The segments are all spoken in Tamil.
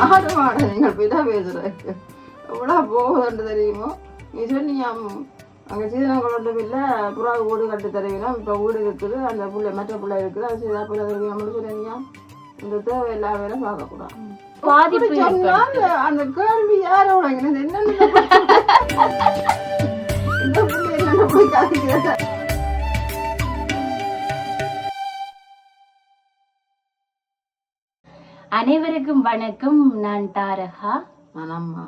ஆடு மாடு நீங்கள் பிதா பேசுறதுக்கு எவ்வளோ போகுதுன்னு தெரியுமோ. நீ சொன்னியாம் அங்கே சீதனங்கள் ஒன்றும் இல்லை, புறா வீடு கட்டு தருவீனா, இப்போ வீடு இருக்குது, அந்த பிள்ளை மற்ற பிள்ளை இருக்குது, அது சீதா பிள்ளை தருவீங்க சொன்னீங்க. இந்த தேவை எல்லா வேலையும் பார்க்கக்கூடாது. அந்த கேள்வி யாரோட என்னன்னு இந்த பிள்ளை என்னென்ன பிடிக்காது. அனைவருக்கும் வணக்கம். நான் தாரகா. நான் அம்மா.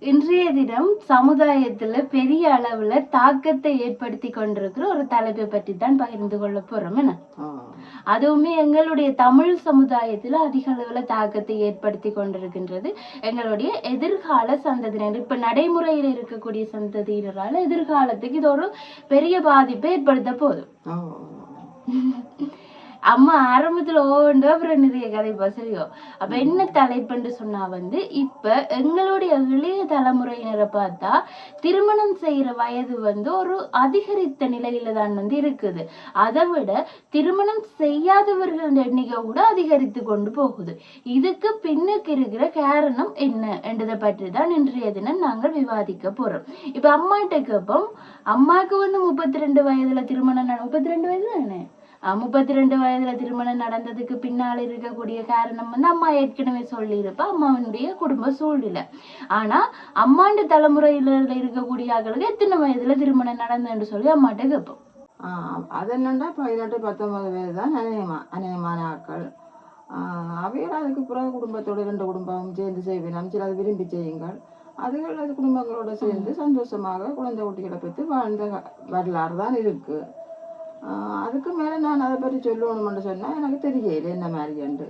இன்றைய தினம் சமுதாயத்துல பெரிய அளவுல தாக்கத்தை ஏற்படுத்தி கொண்டிருக்கிற ஒரு தலைப்பை பற்றி தான் பகிர்ந்து கொள்ள போறோம். என்ன அதுவுமே எங்களுடைய தமிழ் சமுதாயத்துல அதிக அளவுல தாக்கத்தை ஏற்படுத்தி கொண்டிருக்கின்றது. எங்களுடைய எதிர்கால சந்ததியினர், இப்ப நடைமுறையில இருக்கக்கூடிய சந்ததியினரால எதிர்காலத்துக்கு இது ஒரு பெரிய பாதிப்பை ஏற்படுத்த போதும். அம்மா ஆரம்பத்துல அப்புறம் நிறைய கதை பசரியோ. அப்ப என்ன தலைப்புன்னு சொன்னா இப்ப எங்களுடைய இளைய தலைமுறையினரை பார்த்தா திருமணம் செய்யற வயது ஒரு அதிகரித்த நிலையில தான் இருக்குது. அதை விட திருமணம் செய்யாதவர்கள் எண்ணிக்கை கூட அதிகரித்து கொண்டு போகுது. இதுக்கு பின்னுக்கு இருக்கிற காரணம் என்ன என்றதை பற்றி தான் இன்றைய தினம் நாங்கள் விவாதிக்க போறோம். இப்ப அம்மாட்ட கேட்போம். அம்மாவுக்கு 32 வயதுல திருமணம் 32 வயது தானே 32 வயதுல திருமணம் நடந்ததுக்கு பின்னால் இருக்கக்கூடிய காரணம் அம்மா ஏற்கனவே சொல்லி இருப்பா, அம்மாவனுடைய குடும்ப சூழ்நிலை. ஆனா அம்மாண்ட தலைமுறையில இருக்கக்கூடிய ஆக்களுக்கு எத்தனை வயதுல திருமணம் நடந்ததுன்னு சொல்லி அம்மாட்ட கேட்போம். அது என்னண்டா 18-19 வயது தான் அநேகமான ஆக்கள். அவையோட அதுக்கு பிறகு குடும்பத்தோட 2 குடும்பம் சேர்ந்து செய்வேன், சில அது விரும்பி செய்யுங்கள். அதுகள் அது குடும்பங்களோட சேர்ந்து சந்தோஷமாக குழந்தை குட்டிகளை பற்றி வாழ்ந்த வரலாறு தான் இருக்கு. அதுக்கு மேல நான் அதை பற்றி சொல்லணும்னு சொன்னா எனக்கு தெரியல என்ன மாதிரி.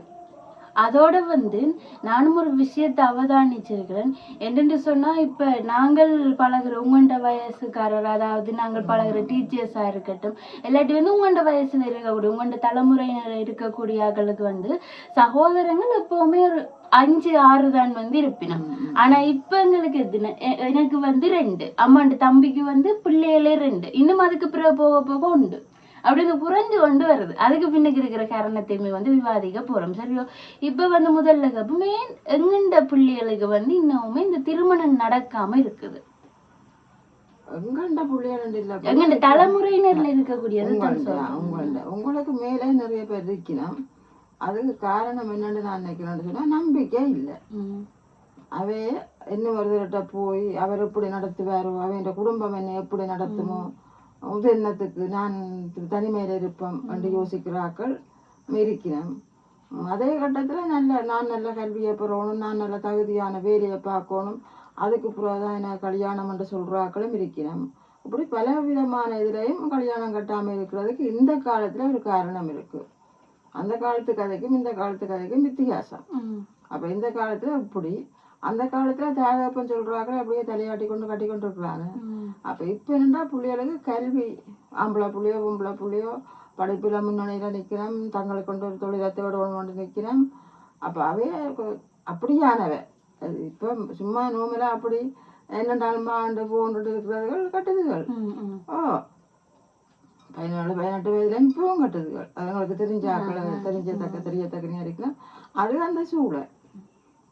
அதோட நானும் ஒரு விஷயத்தை அவதானிச்சிருக்கிறேன். என்னென்று சொன்னா இப்ப நாங்கள் பழகுற உங்கள்ட வயசுக்காரர், அதாவது நாங்கள் பழகுற டீச்சர்ஸா இருக்கட்டும், இல்லாட்டி உங்கள்ட வயசுல இருக்கக்கூடிய உங்கள்ட தலைமுறையினர் இருக்கக்கூடிய ஆக்களுக்கு சகோதரங்கள் எப்பவுமே ஒரு 5-6 தான் இருப்பினோம். ஆனா இப்ப எங்களுக்கு எதுனா எனக்கு 2, அம்மாண்ட தம்பிக்கு பிள்ளைகளே 2, இன்னும் அதுக்கு பிறகு போக போக உண்டு. அப்படி குறைஞ்சு கொண்டு வருது. அதுக்கு பின்னுக்கு இருக்கிற காரணத்தையுமே விவாதிக்க போறோம். சரியோ? இப்ப முதல்ல மேன் எங்கண்ட பிள்ளைகளுக்கு இன்னுமே இந்த திருமணம் நடக்காம இருக்குது. எங்கண்ட தலைமுறையினர்ல இருக்கக்கூடியது உங்களுக்கு மேலே நிறைய பேர் இருக்கணும். அதுக்கு காரணம் என்னன்னு நான் நினைக்கிறேன்னு சொன்னா நம்பிக்கை இல்லை. அவே என்ன ஒருத்தர்கிட்ட போய் அவர் எப்படி நடத்துவாரோ, அவன் குடும்பம் என்ன எப்படி நடத்துமோ, உதாரணத்துக்கு நான் தனிமையில இருப்பேன் என்று யோசிக்கிறாக்கள் இருக்கிறேன். அதே கட்டத்தில் நான் நல்ல கல்வியை பெறணும், நான் நல்ல தகுதியான வேலையை பார்க்கணும், அதுக்கு பிறகுதான் எனக்கு கல்யாணம் என்று சொல்றாக்களும் இருக்கிறேன். இப்படி பல விதமான இதுலையும் கல்யாணம் கட்டாமல் இருக்கிறதுக்கு இந்த காலத்துல ஒரு காரணம் இருக்கு. அந்த காலத்து கதைக்கும் இந்த காலத்து கதைக்கும் வித்தியாசம். அப்ப இந்த காலத்துல இப்படி, அந்த காலத்துல தாயப்பன் சொல்றாங்க அப்படியே தலையாட்டி கொண்டு கட்டி கொண்டு இருக்கிறாங்க. அப்ப இப்ப என்னன்னா பிள்ளைகளுக்கு கல்வி, ஆம்பளை புள்ளியோ பொம்பளை புள்ளியோ படிப்புல முன்னணியில நிக்கிறோம், தங்களை கொண்டு ஒரு தொழிலத்தை கொண்டு நிக்கிறோம். அப்ப அவைய அப்படியானவ இப்ப சும்மா நோமலா அப்படி என்னண்டாலும் ஆண்டு போன்ட்டு இருக்கிறதுகள் கட்டுதுகள். 17-18 வயதுல இப்பவும் கட்டுதுகள். அதுங்களுக்கு தெரிஞ்ச தெரியத்தக்க இருக்கணும். அது அந்த சூழல்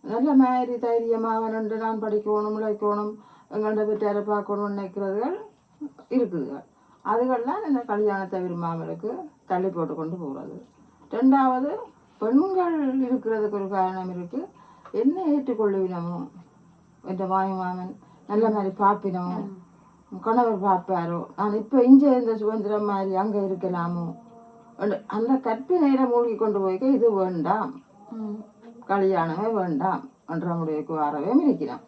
நல்ல மாதிரி தைரியமாக நின்று நான் படிக்கணும், உழைக்கணும், எங்கள்ட வீட்டாரை பார்க்கணும்னு நினைக்கிறதுகள் இருக்குதுகள். அதுகள்லாம் இந்த கல்யாணத்தை விரும்பாமலுக்கு தள்ளி போட்டு கொண்டு போகிறது. 2வது பெண்கள் இருக்கிறதுக்கு ஒரு காரணம் இருக்கு. என்ன ஏற்றுக்கொள்ளுவினமோ, என்ற மாமன் நல்ல மாதிரி பார்ப்பினமோ, கணவர் பார்ப்பாரோ, நான் இப்போ இங்கே இந்த சுதந்திரம் மாதிரி அங்கே இருக்கலாமோ, அந்த கற்பினையில மூழ்கி கொண்டு போய்க்க இது வேண்டாம், கல்யாணமே வேண்டாம் என்ற முடிவுக்கு வரவே இருக்கிறான்.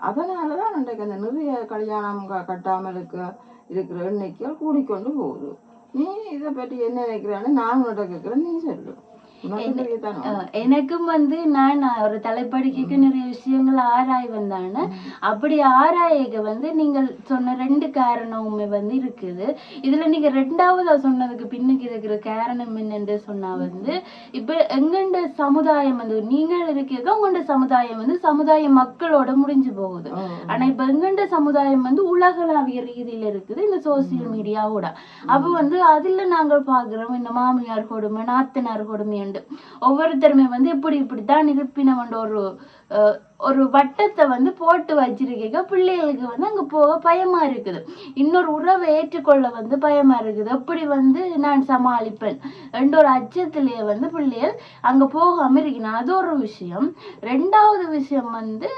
அதனாலதான் இன்றைக்கு அந்த நிறைய கல்யாணம் கட்டாமல் இருக்கிற எண்ணிக்கைகள் கூடிக்கொண்டு போகுது. நீ இதை பற்றி என்ன நினைக்கிறான்னு நான் உன்கிட்ட கேட்கிறேன், நீ சொல்லு. எனக்கும் நான் ஒரு தலைப்படிக்கைக்கு நிறைய விஷயங்கள் ஆராய் வந்தானே. அப்படி ஆராய்க்க நீங்கள் சொன்ன 2 காரணமுமே இருக்குது. இதுல நீங்க 2வது சொன்னதுக்கு பின்னுக்கு இருக்கிற காரணம் என்னன்னு சொன்னா இப்ப எங்கண்ட சமுதாயம் நீங்கள் இருக்க உங்களோட சமுதாயம் சமுதாய மக்களோட முடிஞ்சு போகுது. ஆனா இப்ப எங்கண்ட சமுதாயம் உலகளாவிய ரீதியில இருக்குது இந்த சோசியல் மீடியாவோட. அப்ப அதுல நாங்கள் பாக்குறோம் இந்த மாமியார் கொடுமை, நாத்தனார் கொடுமை இருப்பினம்ண்டு ஒவ்வொருத்தருமே வந்து இப்படித்தான் இருப்பினம்ன்ற ஒரு வட்டத்தை வந்து போட்டு வச்சிருக்கீங்க. பிள்ளைகளுக்கு வந்து அங்க போக பயமா இருக்குது, இன்னொரு உறவை ஏற்றுக்கொள்ள வந்து பயமா இருக்குது, எப்படி வந்து நான் சமாளிப்பேன் என்ற ஒரு அச்சத்திலேயே வந்து பிள்ளைகள் அங்க போகாம இருக்கணும். அது ஒரு விஷயம். ரெண்டாவது விஷயம் வந்து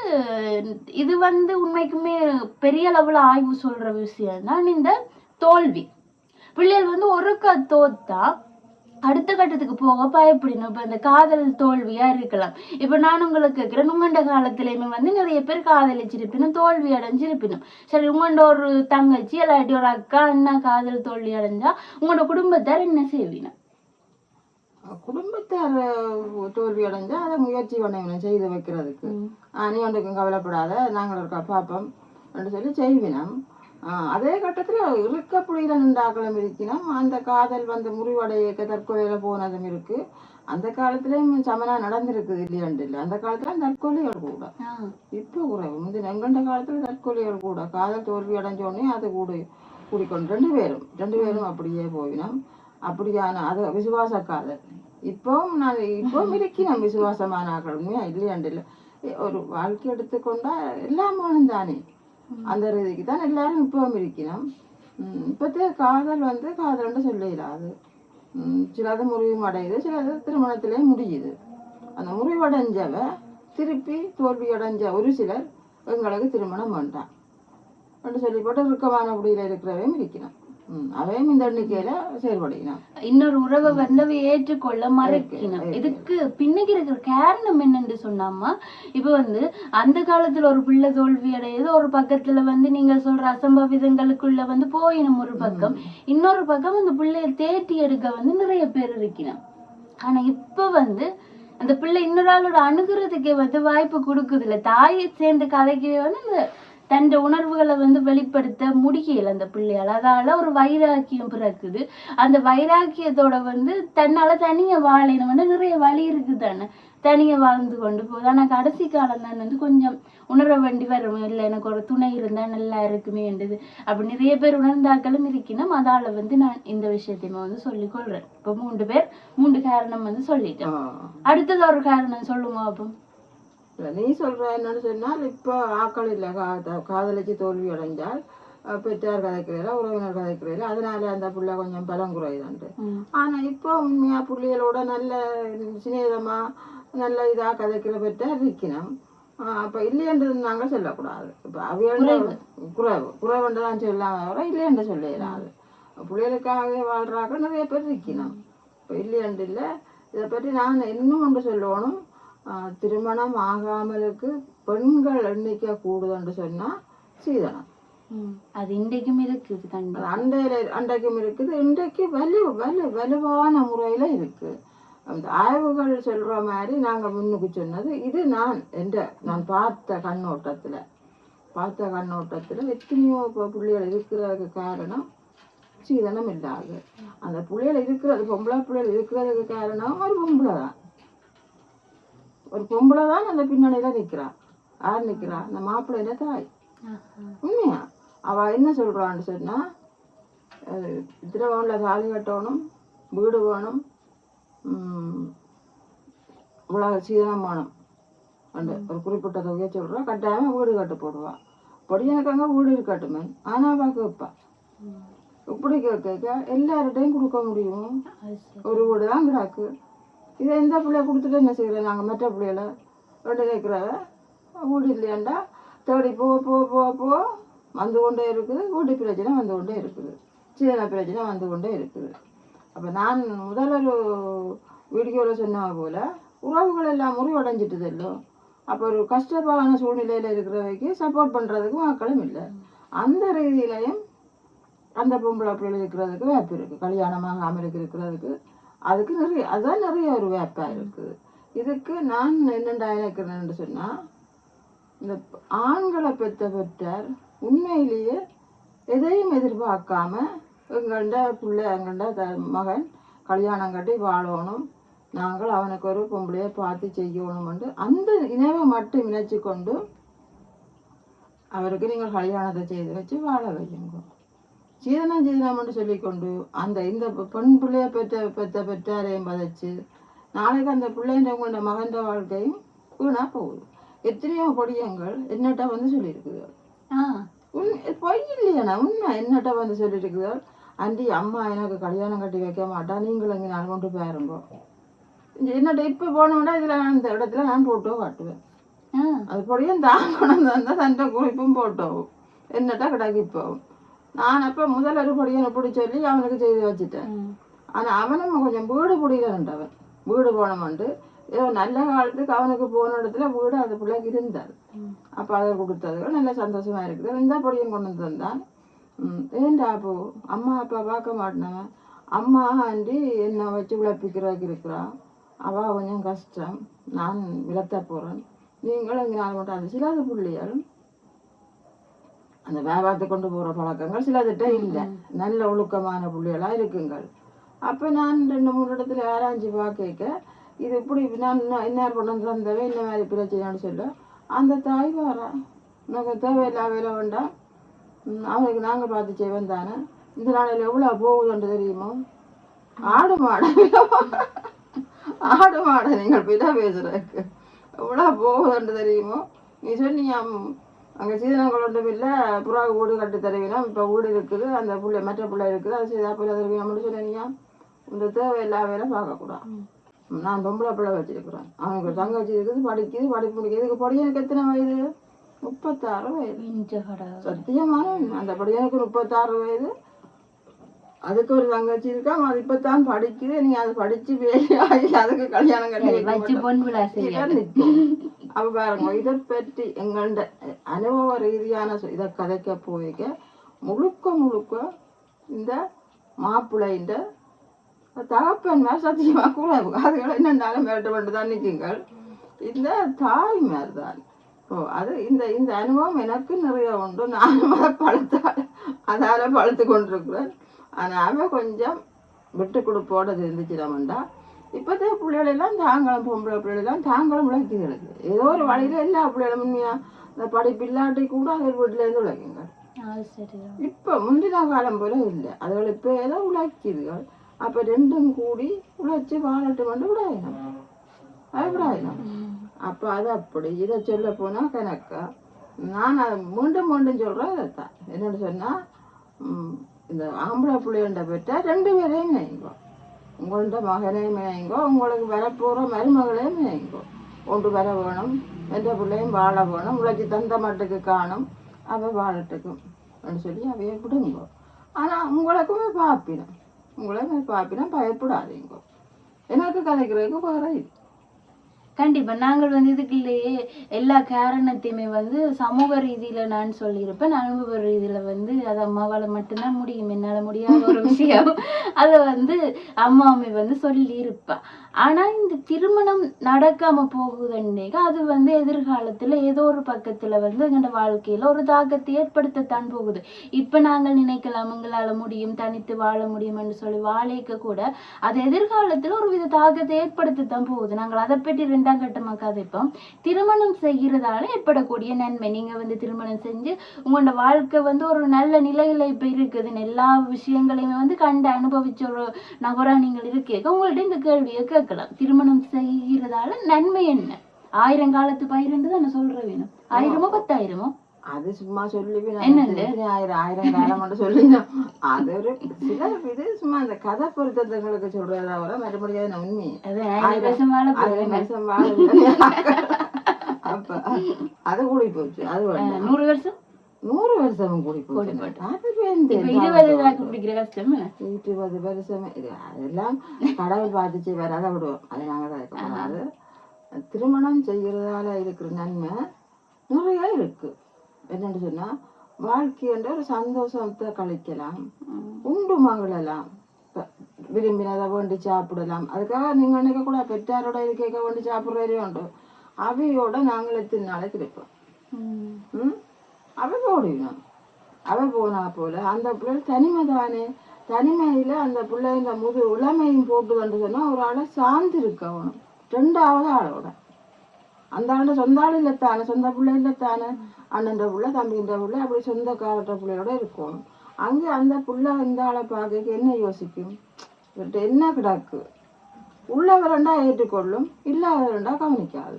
இது வந்து உண்மைக்குமே பெரிய அளவுல ஆய்வு சொல்ற விஷயம் தான் இந்த தோல்வி. பிள்ளைகள் வந்து ஒருக்கா தோத்தா அடுத்த கட்டத்துக்கு போக பயப்படணும். இப்ப இந்த காதல் தோல்வியா இருக்கலாம். இப்ப நான் உங்களுக்கு கேட்கிறேன், உங்கண்ட காலத்திலயுமே வந்து நிறைய பேர் காதலிச்சிருப்பினும் தோல்வி அடைஞ்சிருப்பினும். சரி, உங்கண்ட ஒரு தங்கச்சி இல்லாட்டி ஒரு அக்கா அண்ணா காதல் தோல்வி அடைஞ்சா உங்களோட குடும்பத்தார் என்ன செய்வீங்க? குடும்பத்தார் தோல்வி அடைஞ்சா அதை முயற்சி பண்ண செய்து வைக்கிறதுக்கு, நீ ஒன்றுக்கும் கவலைப்படாத, நாங்கள் இருக்கா பாப்போம் என்று சொல்லி செய்வினோம். அதே கட்டத்துல இருக்க புள்ளியில நின்றாக்களும் இருக்கணும். அந்த காதல் வந்து முறிவடைய தற்கொலையில போனதும் இருக்கு. அந்த காலத்திலயும் சமனா நடந்திருக்குது இல்லையாண்டு இல்லை. அந்த காலத்துல தற்கொலைகள் கூட இப்ப குறைவு. முந்தின எங்கண்ட காலத்துல தற்கொலைகள் கூட, காதல் தோல்வி அடைஞ்சோடனே அது கூடிக்கொண்டு ரெண்டு பேரும் அப்படியே போயினோம். அப்படியான அது விசுவாச காதல். இப்பவும் இருக்கணும் விசுவாசமான ஆக்கள், உண்மையா இல்லையாண்டு இல்லை. ஒரு வாழ்க்கை எடுத்துக்கொண்டா எல்லாமானும் தானே, அந்த ரீதிக்கு தான் எல்லாரும் இப்பவும் இருக்கணும். இப்பத்தே காதல் வந்து காதல்னு சொல்லிடாது. சிலது முறிவும் அடையுது, சிலது திருமணத்திலே முடியுது. அந்த முறிவடைஞ்சவ திருப்பி தோல்வி அடைஞ்ச ஒரு சிலர் எங்களுக்கு திருமணம் வேண்டாம் என்று சொல்லி போட்டு இறுக்கமான குடியில இருக்கிறவையும் இருக்கணும். அவையும் இந்த எண்ணிக்கையில செயல்படுகிறோம். இன்னொரு உறவை வந்து ஏற்றுக்கொள்ள மறைக்கணும். இதுக்கு பின்னுக்கு இருக்கிற காரணம் என்னன்னு சொன்னாமா, இப்ப வந்து அந்த காலத்துல ஒரு பிள்ளை தோல்வி அடையுது, ஒரு பக்கத்துல வந்து நீங்க சொல்ற அசம்பாவிதங்களுக்குள்ள வந்து போயிடும் ஒரு பக்கம், இன்னொரு பக்கம் அந்த பிள்ளைய தேட்டி எடுக்க வந்து நிறைய பேர் இருக்கணும். ஆனா இப்ப வந்து அந்த பிள்ளை இன்னொரு ஆளோட அணுகிறதுக்கே வந்து வாய்ப்பு கொடுக்குது இல்ல. தாயை சேர்ந்த கதைக்கு வந்து இந்த தன் உணர்வுகளை வந்து வெளிப்படுத்த முடியல அந்த பிள்ளையால. அதால ஒரு வைராக்கியம் பிறக்குது. அந்த வைராக்கியத்தோட வந்து தன்னால தனியா வாழணும் வந்து நிறைய வழி இருக்குது தானே, தனியா வாழ்ந்து கொண்டு போகுது. ஆனா கடைசி காலம் தான் வந்து கொஞ்சம் உணர வேண்டி வரும், இல்லை எனக்கு ஒரு துணை இருந்தா நல்லா இருக்குமே என்றது. அப்படி நிறைய பேர் உணர்ந்தாக்களும் இருக்கணும். அதால வந்து நான் இந்த விஷயத்தையுமே வந்து சொல்லிக் கொள்றேன். இப்ப 3 பேர் 3 காரணம் வந்து சொல்லிட்டேன். அடுத்தது ஒரு காரணம் சொல்லுங்க அப்போ. நீ சொல்ற என்னன்னு சொன்னால், இப்போ ஆக்கள் இல்லை, காதலிச்சு தோல்வி அடைஞ்சால் பெற்றார் கதைக்கிறீங்களா, உறவினர் கதைக்கிறீங்களா, அதனால அந்த பிள்ளை கொஞ்சம் பலம் குறையுதான்ட்டு. ஆனா இப்போ உண்மையா பிள்ளைகளோட நல்ல சிநேகமா நல்ல இதா கதைக்கிற பெற்றார் இருக்கணும். அப்ப இல்லையன்றது நாங்கள் சொல்லக்கூடாது. இப்ப அவையோட குறைவுன்றதான் சொல்லாம இல்லையென்று சொல்லிடாது. பிள்ளைகளுக்காகவே வாழ்றாங்க நிறைய பேர் இருக்கணும். இப்போ இல்லையன்று இல்லை. இதை பற்றி நான் இன்னும் ஒன்று சொல்லணும். திருமணம் ஆகாமலுக்கு பெண்கள் எண்ணிக்கை கூடுதுன்னு சொன்னா சீதனம். அது இன்றைக்கும் இருக்குது, அன்றைக்கும் இருக்குது, இன்றைக்கு வலுவான முறையில இருக்கு. அந்த ஆய்வுகள் சொல்ற மாதிரி நாங்க முன்னுக்கு சொன்னது இது. நான் பார்த்த கண்ணோட்டத்துல எத்தனையோ பிள்ளைகள் இருக்கிறதுக்கு காரணம் சீதனம் இல்லாது. அந்த பிள்ளைகள் இருக்கிறது, பொம்பளை பிள்ளைகள் இருக்கிறதுக்கு காரணம் ஒரு பொம்பளை தான் அந்த பின்னணியில நிக்கிறா. யார் நிக்கிறா? அந்த மாப்பிள்ளையில தாய். உண்மையா அவ என்ன சொல்றான்னு சொன்னா, திரவன்ல தாலி கட்டணும், வீடு வேணும், இவ்வளவு சீதனம் வேணும், அந்த ஒரு குறிப்பிட்ட தொகையை சொல்றா. கட்டாயமா வீடு கட்டு போடுவா. பொடியனக்காங்க வீடு இருக்கட்டுமே, ஆனா பார்க்க வைப்பா. இப்படி கேட்க எல்லார்டையும் கொடுக்க முடியும்? ஒரு வீடு தான் கிடாக்கு. இதை எந்த பிள்ளைய கொடுத்துட்டு என்ன செய்யறோம் நாங்கள்? மற்ற பிள்ளைகளை ரெண்டு கேட்குறவ வீடு இல்லையாண்டா தேடி போ வந்து கொண்டே இருக்குது. வீட்டு பிரச்சனை வந்து கொண்டே இருக்குது, சீதன பிரச்சனை வந்து கொண்டே இருக்குது. அப்போ நான் முதல் ஒரு வீடியோவில் சொன்ன போல உறவுகள் எல்லாம் முறிவடைஞ்சிட்டுதல்லோ. அப்போ ஒரு கஷ்டப்பாடான சூழ்நிலையில் இருக்கிறவைக்கு சப்போர்ட் பண்ணுறதுக்கும் மக்களும் இல்லை. அந்த ரீதியிலையும் அந்த பொம்பளை பிள்ளைகள் இருக்கிறதுக்கு வாய்ப்பு இருக்குது. கல்யாணமாக இருக்கிறதுக்கு அதுக்கு நிறைய ஒரு வேப்பா இருக்குது. இதுக்கு நான் என்னென்ன நினைக்கிறேன்னு சொன்னா, இந்த ஆண்களை பெற்றார் உண்மையிலேயே எதையும் எதிர்பார்க்காம எங்கள்ட பிள்ளை எங்கள்ட மகன் கல்யாணம் கட்டி வாழணும், நாங்கள் அவனுக்கு ஒரு பொம்பளைய பார்த்து செய்யணும், அந்த இணைவை மட்டும் இணைச்சு கொண்டு அவருக்கு நீங்கள் கல்யாணத்தை செய்து வச்சு வாழ வையுங்க. சீதனம்னு சொல்லிக்கொண்டு அந்த இந்த பெண் பிள்ளைய பெற்றாரையும் பதைச்சு நாளைக்கு அந்த பிள்ளைன்ற உங்களோட மகன்ற வாழ்க்கையும் வீணா போகுது. எத்தனையோ பொடியங்கள் என்னட்ட வந்து சொல்லியிருக்குது, பொய் இல்லையாண்ணா உண்மை, என்னட்ட வந்து சொல்லியிருக்குது, ஆண்டி அம்மா எனக்கு கல்யாணம் கட்டி வைக்க மாட்டா, நீங்களும் இங்கே நான் கொண்டு போயிருங்கோ. என்னட்ட இப்போ போனோம்னா இதில் நான் இந்த இடத்துல நான் போட்டோ காட்டுவேன். அது பொடியும் தான் கொண்டு வந்தால் சண்டை குறிப்பும் போட்டோம் என்னட்டா கிடக்கு போகும். நான் அப்போ முதல் ஒரு பொடியனை பிடி சொல்லி அவனுக்கு செய்து வச்சுட்டேன். ஆனால் அவனும் கொஞ்சம் வீடு பிடிக்கிறன்றவன், வீடு போனோம்ட்டு ஏதோ நல்ல காலத்துக்கு அவனுக்கு போன இடத்துல வீடு அது பிள்ளைக்கு இருந்தார். அப்போ அதை கொடுத்தது நல்ல சந்தோஷமா இருக்குது. இந்த பொடியும் கொண்டு வந்து வந்தான். ஏண்டா அப்போ அம்மா அப்பா பார்க்க மாட்டேனவன், அம்மா ஆண்டி என்னை வச்சு உழைப்பிக்கிறதுக்கு இருக்கிறான், அவள் கொஞ்சம் கஷ்டம், நான் விளத்த போகிறேன், நீங்களும் இங்கே நான் மட்டும் அந்த சிலது பிள்ளைகள் அந்த வியாபாரத்தை கொண்டு போகிற பழக்கங்கள் சிலதிட்ட இல்லை, நல்ல ஒழுக்கமான பிள்ளைகளாக இருக்குங்கள். அப்போ நான் 2-3 இடத்துல ஆராய்ச்சி பார்க்க இது இப்படி நான் என்ன கொண்டு வந்து தந்தவே இந்த மாதிரி பிரச்சனைன்னு சொல்ல அந்த தாய் வாரா, எனக்கு தேவையில்லா வேலை வேண்டாம், அவனுக்கு நாங்கள் பார்த்து செய்வோம் தானே, இந்த நாளையில் எவ்வளோ போகுதுன்னு தெரியுமோ, ஆடு மாடை ஆடு மாடை நீங்கள் பிதா பேசுறதுக்கு எவ்வளோ போகுதுன்னு தெரியுமோ, நீ சொன்னீங்க அங்கே சீதனங்கள் ஒன்றும் இல்லை, புறா வீடு கட்டி தருவீனா, இப்போ வீடு இருக்குது, அந்த பிள்ளை மற்ற பிள்ளை இருக்குது, அது செய்தா பிள்ளை தருவீங்கன்னு சொன்னீங்க, இந்த தேவையில்லா வேலை பார்க்கக்கூடாது. நான் பொம்பளை பிள்ளை வச்சிருக்கிறேன், அவனுக்கு தங்கச்சி இருக்குது, படிக்குது, படிப்பு முடிக்குது, இதுக்கு படியனுக்கு எத்தனை வயது? 36 வயது. சத்தியமான அந்த படியனுக்கு 36 வயது, அதுக்கு ஒரு தங்கச்சி இருக்கா, அது இப்பதான் படிக்குது, நீ அதை படிச்சு வேலையாகி அதுக்கு கல்யாணம் கட்டி அப்ப பாருங்க. இதை பற்றி எங்கள்ட அனுபவ ரீதியான இதை கதைக்க போய்க்க முழுக்க முழுக்க இந்த மாப்பிள்ளைன்ற தகப்பன்மார் சத்தியமா கூட அதுகளை என்னென்னாலும் மேட்ட வேண்டு தான் நிற்குங்கள், இந்த தாய்மார் தான். அது இந்த இந்த அனுபவம் எனக்கு நிறைய உண்டு, நானும் அதை அதால பழுத்து கொண்டிருக்கிறேன். ஆனால் அவன் கொஞ்சம் விட்டு கொடுப்போட இருந்துச்சுடாமண்டா. இப்போதே பிள்ளைகளெல்லாம் தாங்களும் பொம்பளை பிள்ளைகளெல்லாம் தாங்களும் உழைக்குது, ஏதோ ஒரு வழியில எல்லா பிள்ளைகளும் உண்மையா இந்த படிப்பு இல்லாட்டி கூட அது வீட்டிலேருந்து உழைக்குங்க. இப்போ முந்தின காலம் போல இல்லை, அதுகள் இப்போ ஏதோ உழைக்குதுகள். அப்போ ரெண்டும் கூடி உழைச்சி வாழட்டு கொண்டு விடாயினம் விடாயினம். அப்போ அது அப்படி இதை சொல்ல போனால் கணக்கா நான் அதை மீண்டும் மீண்டும் சொல்கிறேன். இதைத்தான் என்னென்னு சொன்னால், இந்த ஆம்பளை பிள்ளைண்ட பெற்றா 2 பேரையும் நினைங்கோ, உங்கள்கிட்ட மகனையும் நினைங்கோ, உங்களுக்கு வரப்போகிற மருமகளையும் நினைங்கோ. ஒன்று வர வேணும், எந்த பிள்ளையும் வாழ வேணும், உழைச்சி தந்த மட்டுக்கு காணும், அவள் வாழட்டுக்கும் சொல்லி அவைய விடுங்கோ. ஆனால் உங்களுக்குமே பார்ப்பினோம், உங்களையுமே பார்ப்பினா பயப்படாதீங்கோ. எனக்கு கதைக்கிறதுக்கு வேற இது கண்டிப்பா நாங்கள் இதுக்குள்ளேயே எல்லா காரணத்தையுமே சமூக ரீதியில நான் சொல்லியிருப்பேன், அனுபவ ரீதியில அது அம்மாவால மட்டும்தான் முடியும், என்னால முடியாத ஒரு விஷயம் அதை அம்மாவை சொல்லி இருப்பா. ஆனா இந்த திருமணம் நடக்காம போகுதுன்னேக்க அது எதிர்காலத்துல ஏதோ ஒரு பக்கத்துல எங்களோட வாழ்க்கையில ஒரு தாக்கத்தை ஏற்படுத்தத்தான் போகுது. இப்ப நாங்கள் நினைக்கலாம் எங்களால முடியும், தனித்து வாழ முடியும்னு சொல்லி வாழைக்க கூட அது எதிர்காலத்துல ஒரு வித தாக்கத்தை ஏற்படுத்தத்தான் போகுது. நாங்கள் அதை பற்றி 2ஆம் கட்டமா கதைப்போம். திருமணம் செய்யறதால ஏற்படக்கூடிய நன்மை, நீங்க திருமணம் செஞ்சு உங்களோட வாழ்க்கை ஒரு நல்ல நிலையில இப்ப இருக்குதுன்னு எல்லா விஷயங்களையுமே கண்டு அனுபவிச்ச ஒரு நபரா நீங்கள் இருக்கீங்க. உங்கள்ட்ட இந்த கேள்வியை கேட்கலாம், திருமணம் செய்யறதால நன்மை என்ன? 1000 காலத்து பயிரெண்டு தான் சொல்ற வேணும், 1000மோ 10,000மோ அது சும்மா சொல்லி 1000 காலம் மட்டும் சொல்லினோம். அது ஒரு சில இது சும்மா அந்த கதை பொருத்தங்களுக்கு சொல்றதா வர மறுபடியும் உண்மை. அப்ப அது கூடி போச்சு, அது 100 வருஷம் 100 வருஷம் கூடி போச்சு. 20 வருஷம் அதெல்லாம் கடவுள் பார்த்துச்சு வேற, அதை விடுவோம். அது நாங்கள் அது திருமணம் செய்யறதால இருக்கிற நன்மை நிறைய இருக்கு. என்னன்னு சொன்னா, வாழ்க்கைன்ற ஒரு சந்தோஷத்தை கழிக்கலாம், உண்டு மகளெல்லாம், விரும்பினதை வேண்டி சாப்பிடலாம். அதுக்காக நீங்க நினைக்க கூட பெற்றாரோட இருக்க வேண்டி சாப்பிட்றதே உண்டு. அவையோட நாங்கள் எத்தனை நாளைக்கு இருப்போம், அவை போடுவோம். அவை போனா போல அந்த பிள்ளை தனிமை தானே, தனிமையில அந்த பிள்ளை இந்த இளமையும் போட்டுதுன்னு சொன்னா ஒரு ஆளை சார்ந்து இருக்கணும். 2வது ஆளோட அந்த ஆளோட சொந்த ஆள் இல்லத்தானே, சொந்த பிள்ளை இல்லத்தானே, அண்ணன்ற பிள்ளை தம்பின்ற பிள்ளை அப்படி சொந்தக்காரட்ட பிள்ளையோட இருக்கணும். அங்கே அந்த பிள்ளை இந்த ஆளை பார்க்க என்ன யோசிக்கும், இவர்கிட்ட என்ன கிடக்கு, உள்ளவரண்டா ஏற்றுக்கொள்ளும், இல்லாதவரண்டா கவனிக்காது.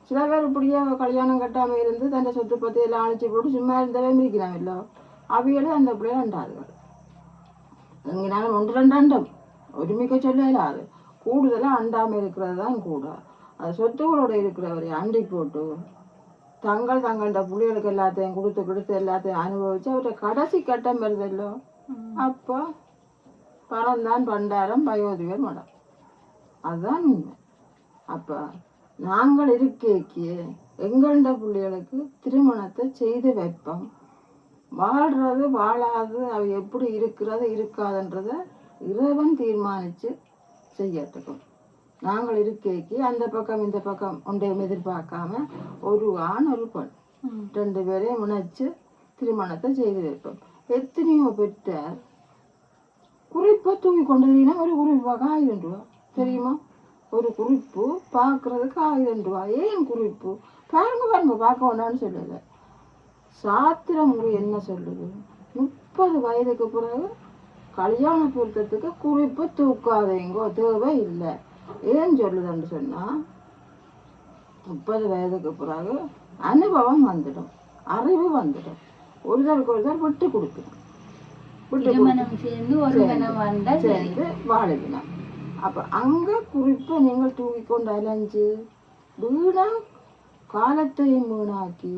சில பேர் இப்படியே கல்யாணம் கட்டாமல் இருந்து தன் சொத்து பத்தியெல்லாம் அழைச்சி போட்டு சும்மா இருந்தவே மிதிக்கலாம் இல்லோ, அவைகளே அந்த பிள்ளைய அண்டாதுகள். எங்கேனாலும் 1-2 அண்டம் ஒருமிக்க சொல்ல இல்லாது, கூடுதலாக அண்டாமல் இருக்கிறது தான் கூட. அது சொத்துகளோட இருக்கிறவரை அண்டி போட்டு தங்கள்ட புள்ளிகளுக்கு எல்லாத்தையும் கொடுத்து எல்லாத்தையும் அனுபவிச்சு அவர்கிட்ட கடைசி கட்டம் வருதல்லோ, அப்போ பணம் தான் பண்டாரம், வயோதிகர் மடம். அதுதான் உண்மை. அப்போ நாங்கள் இருக்கேக்கு எங்கள்ட பிள்ளைகளுக்கு திருமணத்தை செய்து வைப்போம். வாழ்றது வாழாது அவ எப்படி இருக்கிறது இருக்காதுன்றத இறைவன் தீர்மானித்து செய்யட்டுக்கும். நாங்கள் இருக்கேக்கு அந்த பக்கம் இந்த பக்கம் ஒன்றையும் எதிர்பார்க்காம ஒரு ஆண் ஒரு பெண் 2 பேரையும் முனைச்சு திருமணத்தை செய்து வைப்போம். எத்தனையோ பெற்றார் குறிப்பை தூக்கி கொண்டதுன்னா ஒரு குறிப்பாக 1000 ரூபா தெரியுமா? ஒரு குறிப்பு பார்க்கறதுக்கு 1000 ரூபா. ஏன் குறிப்பு? பாருங்க பார்க்க வேண்டாம்னு சொல்லலை. சாத்திர முறை என்ன சொல்லுது? 30 வயதுக்கு பிறகு கல்யாண பொருத்தத்துக்கு குறிப்பு தூக்காதீங்கோ, தேவை இல்லை. ஏன் சொல்லுதுன்னு சொன்னா 30 வயதுக்கு பிறகு அனுபவம் வந்துடும், அறிவு வந்துடும், ஒருத்தருக்கு விட்டு கொடுக்கணும், சேர்ந்து வாழலாம். அப்ப அங்க குறிப்பை நீங்கள் தூக்கி கொண்டு அலைஞ்சு வீணா காலத்தையும் வீணாக்கி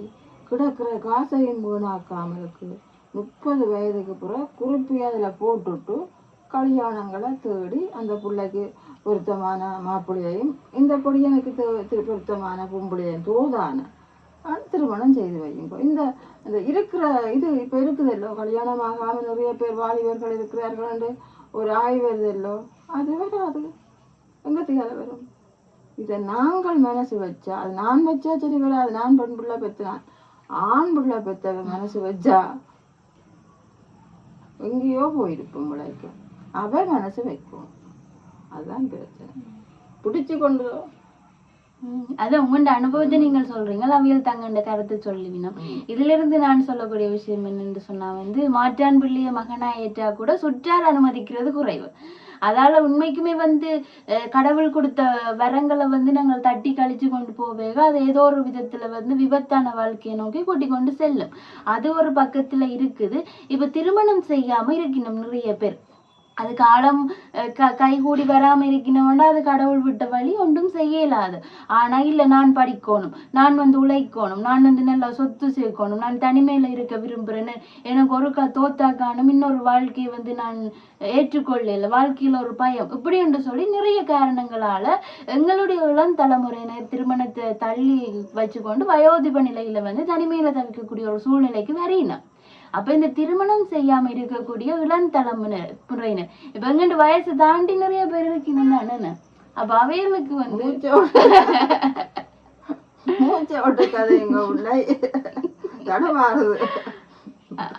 கிடக்கிற காசையும் வீணாக்காமலுக்கு 30 வயதுக்கு பிறகு குறிப்பி அதில் போட்டுட்டு கல்யாணங்களை தேடி அந்த பிள்ளைக்கு பொருத்தமான மாப்பிள்ளையையும் இந்த பொடி எனக்கு பொருத்தமான பொம்பிளையையும் தோதான திருமணம் செய்து வையுங்க. இந்த இருக்கிற இது இப்போ இருக்குதல்லோ, கல்யாணமாகாமல் நிறைய பேர் வாலிபர்கள் இருக்கிறார்கள் ஒரு ஆய்வதல்லோ, அது வராது. எங்கத்துக்கு அது வரும்? இதை நாங்கள் மனசு வச்சா, அது நான் வச்சா சரி வராது. நான் பெண் பிள்ளை பெற்றான், ஆண் பிள்ளை பெற்ற மனசு வச்சா எங்கேயோ போயிருப்போம். முளைக்கும் அவ மனசு வைக்கும். அதுதான் பிரச்சனை. பிடிச்சு கொண்டு அது உங்களோட அனுபவத்தை நீங்கள் சொல்றீங்க, அவியல் தங்கண்ட கருத்தை சொல்லுவீங்க. இதுல இருந்து நான் சொல்லக்கூடிய விஷயம் என்னன்னு சொன்னா மாற்றான் பிள்ளைய மகனா ஏற்றா கூட சுற்றார் அனுமதிக்கிறது குறைவு. அதால உண்மைக்குமே கடவுள் கொடுத்த வரங்களை நாங்கள் தட்டி கழிச்சு கொண்டு போவேக அது ஏதோ ஒரு விதத்துல விபத்தான வாழ்க்கையை நோக்கி கூட்டி கொண்டு செல்லும். அது ஒரு பக்கத்துல இருக்குது. இப்ப திருமணம் செய்யாம இருக்கணும் நிறைய பேர். அது காலம் கைகூடி வராம இருக்கணும்னா அது கடவுள் விட்ட வழி ஒன்றும் செய்யலாது. ஆனா இல்ல நான் படிக்கணும், நான் உழைக்கணும், நான் நல்லா சொத்து சேர்க்கணும், நான் தனிமையில இருக்க விரும்புறேன்னு எனக்கு ஒரு தோத்தா காணும், இன்னொரு வாழ்க்கையை நான் ஏற்றுக்கொள்ளல, வாழ்க்கையில ஒரு பயம், இப்படி என்று சொல்லி நிறைய காரணங்களால எங்களுடைய இளம் தலைமுறையினர் திருமணத்தை தள்ளி வச்சுக்கொண்டு வயோதிப நிலையில தனிமையில தவிக்கக்கூடிய ஒரு சூழ்நிலைக்கு வரையினோம். அப்ப இந்த திருமணம் செய்யாம இருக்கக்கூடிய இளம் தலைமுறையினர் இப்ப எங்கிட்ட வயசு தாண்டி நிறைய பேர் இருக்கணும் தானே. அப்ப அவைகளுக்கு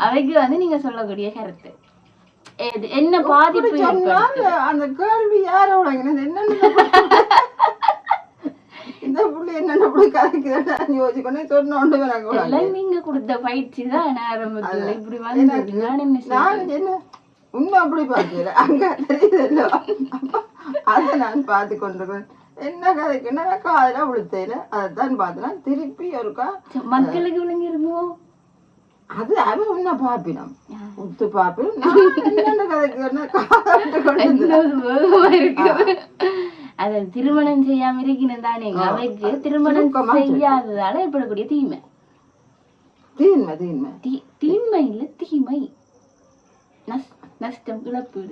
அவைக்கு நீங்க சொல்லக்கூடிய கருத்து என்ன பாதிப்பு? அந்த கேள்வி யாரோட இந்த புள்ளி என்னென்ன புள்ளி கதைக்குதான் யோசிக்கணும் சொன்னோண்டு நீங்க கொடுத்த பயிற்சி தான் ஆரம்பத்துல இப்படி நான் என்ன இன்னும் அப்படி பார்க்கல அங்க தெரியுதല്ലോ. அதை நான் பார்த்து கொண்டிருக்கேன். என்ன கதைக்குன்னா காதல விழுத்தையில அதைத்தான் பார்த்தேன். திருப்பி ஒருக்கா மக்களுக்கு விளங்கிருமோ அது அவன் உன்ன பாப்பினம் உத்து பாப்பினம் என்னென்ன கதைக்கு அத திருமணம் செய்யாம இருக்கணும் தானே. அவைக்கு திருமணம் செய்யாததால ஏற்படக்கூடிய தீமை தீமை தீமை தீமை இல்ல தீமை நஷ்டம் இழப்பு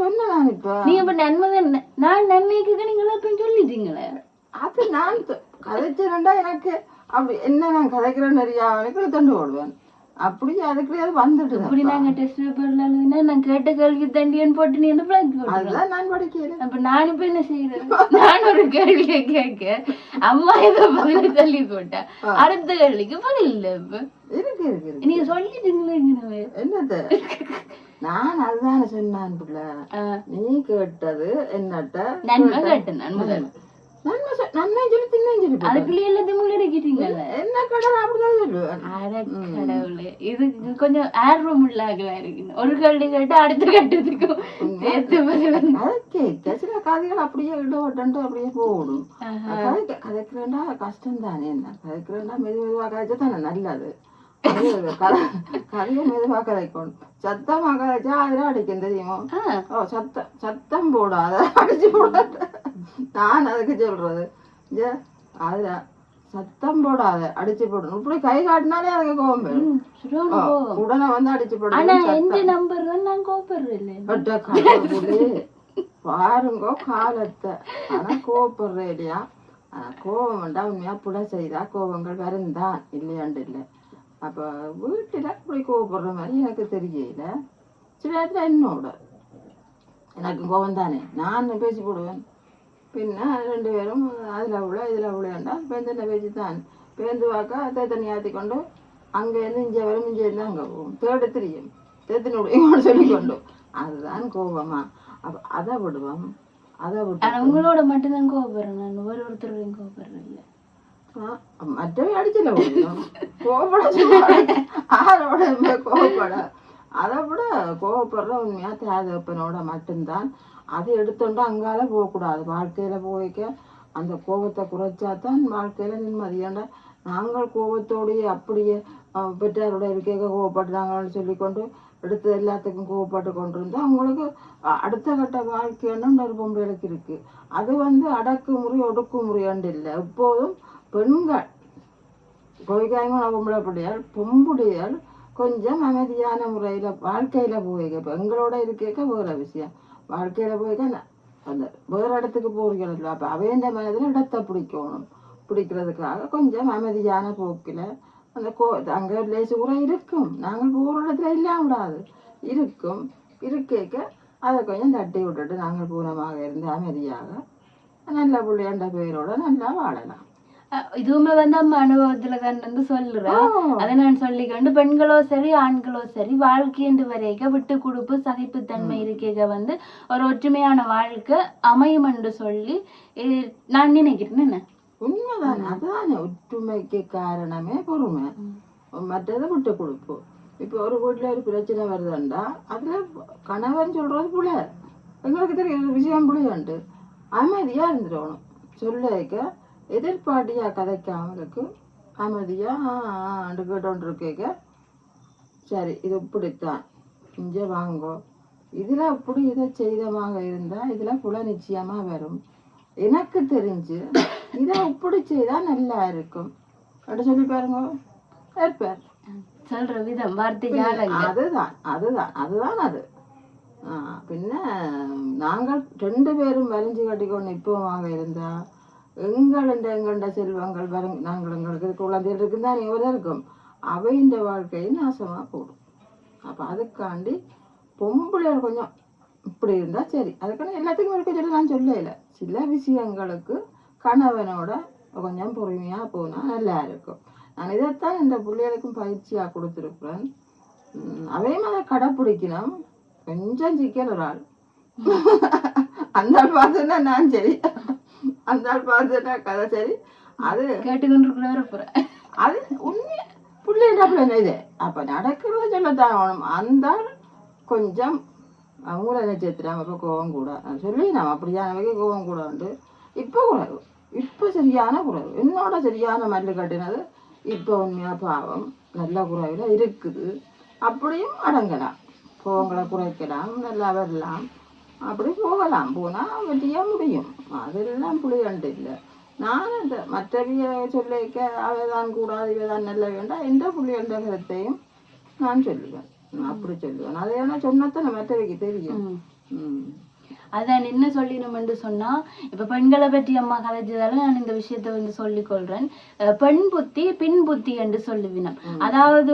சொன்னேன். இப்ப நீங்க இப்ப நன்மை நான் நன்மைக்கு நீங்க இழப்புன்னு சொல்லிட்டீங்களே. அது நான் கதைச்சேன்டா எனக்கு அப்படி என்ன நான் கதைக்கிறேன்னு நிறையா தண்டு ஓடுவேன். அப்படி அதுக்குள்ளே அது வந்துட்டு அப்படி நாங்க டெஸ்ட் பேப்பர்ல எழுதினா நான் கேட்ட கேள்வி தண்டியன் போட்டு நீ அதுதான் நான் படிக்கிறேன். அப்ப நான் இப்ப என்ன செய்யறது? நான் ஒரு கேள்வியை கேட்க அம்மா ஏதோ பதில சொல்லி போட்டா அடுத்த கேள்விக்கு பதில் இல்ல. இப்ப இருக்கு நீங்க சொல்லிட்டீங்களே என்னது? நான் அதுதானே சொன்னான் பிள்ளை. நீ கேட்டது என்னட்ட நன்மை கேட்டேன். நன்மை நன்மை சொல்லி தின்னும் சொல்லி அதுக்குள்ளே எல்லாத்தையும் முள்ளடிக்கிட்டீங்கல்ல. என்ன கடை அப்படிதான் சொல்லுவேன். அட கடவுளே, இது கொஞ்சம் ஆர்வம் உள்ளாகவா இருக்கு. ஒரு கல்வி கேட்டு அடுத்த கட்டத்துக்கும் சேர்த்து கதைக்க சில கதைகள் அப்படியே இடவட்டு அப்படியே போடும். கதைக்கிறேன்டா கஷ்டம் தானே, என்ன கதைக்கிறேன்டா மெதுவா கதைச்சா தானே நல்லது. கதையை மெதுவா கதைக்கணும். சத்தமா கதைச்சா அதுல அடிக்கும் தெரியுமோ. சத்தம் போடாத, அடிச்சு போடாத. நான் அதுக்கு சொல்றது அதுல சத்தம் போடாத, அடிச்சு போடணும். இப்படி கை காட்டினாலே அதுக்கு கோபம் வரும். உடனே வந்து அடிச்சு போடணும். பாருங்க காலத்தை. ஆனா கோபப்படுற இல்லையா, கோபம் வேண்டா. உண்மையா புட செய்தா கோபங்கள் வருந்தான், இல்லையாண்டு இல்லை. அப்ப வீட்டுல இப்படி கோபப்படுற மாதிரி எனக்கு தெரியல. சில நேரத்துல என்னோட எனக்கு கோபம் தானே, நான் பேசி போடுவேன். பின்ன 2 பேரும் அதுல உள்ள இதுல உள்ளேண்டா பேந்தன பேச்சு தான். பேந்து வாக்கா தேத்தனி ஆத்தி கொண்டு அங்கேருந்து இங்கே வரும், இங்கே இருந்து அங்கே போகும். தேடு தெரியும் தேத்தினுடைய சொல்லிக்கொண்டு. அதுதான் கோபமா. அப்ப அதை விடுவோம். அதை விட்டு உங்களோட மட்டும்தான் கோபப்படுறேன். நான் ஒருத்தரையும் கோபப்படுறேன் இல்லை. மற்றவை அடிச்சல கோபப்பட ஆரோட கோபப்பட. அதை விட கோபப்படுற உண்மையா தேதப்பனோட மட்டும்தான். அதை எடுத்தோண்டா அங்கால போகக்கூடாது. வாழ்க்கையில போய்க்க அந்த கோபத்தை குறைச்சாதான் வாழ்க்கையில நிம்மதியாண்டா. நாங்கள் கோபத்தோடையே அப்படியே பெற்றாரோட இருக்க கோபப்படுறாங்கன்னு சொல்லிக்கொண்டு எடுத்து எல்லாத்துக்கும் கோபப்பட்டு கொண்டு இருந்தா அவங்களுக்கு அடுத்த கட்ட வாழ்க்கைன்னு ஒரு பொம்பளைக்கு இருக்கு. அது அடக்குமுறை ஒடுக்குமுறையாண்டு இல்லை. எப்போதும் பெண்கள் கோவிக்காயமான பொம்பளை பிள்ளையால் பொம்புடையால் கொஞ்சம் அமைதியான முறையில வாழ்க்கையில போய்க்க. இப்போ எங்களோட இருக்க வேற விஷயம். வாழ்க்கையில போய்க்க அந்த வேற இடத்துக்கு போறீங்களா, அப்ப அவையண்ட மனதில் இடத்தை பிடிக்கணும். பிடிக்கிறதுக்காக கொஞ்சம் அமைதியான போக்கில அந்த அங்க லேசு கூட இருக்கும். நாங்கள் போற இடத்துல இல்லாம விடாது இருக்கும். இருக்க அதை கொஞ்சம் தட்டி விட்டுட்டு நாங்கள் பூனமாக இருந்து அமைதியாக நல்ல பிள்ளையாண்ட பேரோட நல்லா வாழலாம். இதுவுமே அம்மா அனுபவத்துல கண்டு சொல்லுறேன். அதை நான் சொல்லிக்கொண்டு பெண்களோ சரி ஆண்களோ சரி வாழ்க்கையென்று வரைக்க விட்டு கொடுப்பு சகிப்புத்தன்மை இருக்க ஒரு ஒற்றுமையான வாழ்க்கை அமையும் என்று சொல்லி நான் நினைக்கிறேன். என்ன உண்மைதான். அதுதான் ஒற்றுமைக்கு காரணமே பொறுமை. மற்றது விட்டு கொடுப்பு. இப்ப ஒரு வீட்டுல ஒரு பிரச்சனை வருதுண்டா அதுல கணவன் சொல்றது புள்ள எங்களுக்கு தெரியும் விஷயம் புள்ளியாண்டு அமைதியா இருந்துடணும். சொல்லிக்க எதிர்பார்ட்டியா கதைக்காமலுக்கு அமைதியா கேட்டோன்று கேட்க சரி இது இப்படித்தான் இங்கே வாங்கோ, இதுல இப்படி இதை செய்தமாக இருந்தா இதுல புல நிச்சயமா வரும். எனக்கு தெரிஞ்சு இதை இப்படி செய்தா நல்லா இருக்கும் அப்படி சொல்லி பாருங்க ஏற்பார் சொல்ற விதம் வார்த்தை. அதுதான் அதுதான் அதுதான் அது. பின்ன நாங்கள் 2 பேரும் வரைஞ்சு கட்டிக்கொண்டு இப்போவாக இருந்தா எங்கள்ட செல்வங்கள் நாங்கள் எங்களுக்கு குழந்தைகள் இருக்குதான் இவரே இருக்கும். அவையின் வாழ்க்கையை நாசமா போடும். அப்ப அதுக்காண்டி பொம்பளையால் கொஞ்சம் இப்படி இருந்தா சரி. அதுக்கான எல்லாத்துக்கும் இருக்க சொல்லி நான் சொல்லல. சில விஷயங்களுக்கு கணவனோட கொஞ்சம் பொறுமையா போனா நல்லா இருக்கும். நான் இதைத்தான் இந்த பிள்ளைகளுக்கும் பயிற்சியா கொடுத்துருக்குறேன். அவையும் அதை கடைப்பிடிக்கணும். கொஞ்சம் சிக்கல் ஒரு ஆள் அந்த பார்த்தா நான் சரி, அந்த பார்த்தா கதை சரி. அது கேட்டுக்கொண்டு அது உண்மையா பிள்ளைங்க இது அப்ப நடக்கிறத சொல்லத்தான் ஆகணும். அந்த கொஞ்சம் மூல நட்சத்திரம் அப்ப கோவம் கூட சொல்லி நம்ம அப்படியானவைக்கு கோவம் கூட உண்டு. இப்ப குறைவு, இப்ப சரியான குறைவு. என்னோட சரியான மல்லு கட்டினது இப்ப உண்மையா பாவம் நல்ல குறைவுல இருக்குது. அப்படியும் அடங்கலாம், கோவங்களை குறைக்கலாம், நல்லா வரலாம், அப்படி போகலாம். போனா வெட்டியா முடியும். அதெல்லாம் புளியண்டு இல்லை. நான் அந்த மற்றவிய சொல்லிக்க அவைதான் கூடாது இவைதான் நல்ல வேண்டாம் எந்த புள்ளியண்ட கருத்தையும் நான் சொல்லுவேன். அப்படி சொல்லுவேன். அதை ஏன்னா சொன்னதான் மற்றவைக்கு தெரியும். அதான் என்ன சொல்லினோம்னு சொன்னா, இப்ப பெண்களை பற்றி அம்மா கதைச்சதால நான் இந்த விஷயத்த சொல்லிக் கொள்றேன். பெண் புத்தி பின் புத்தி என்று சொல்லுவினோம். அதாவது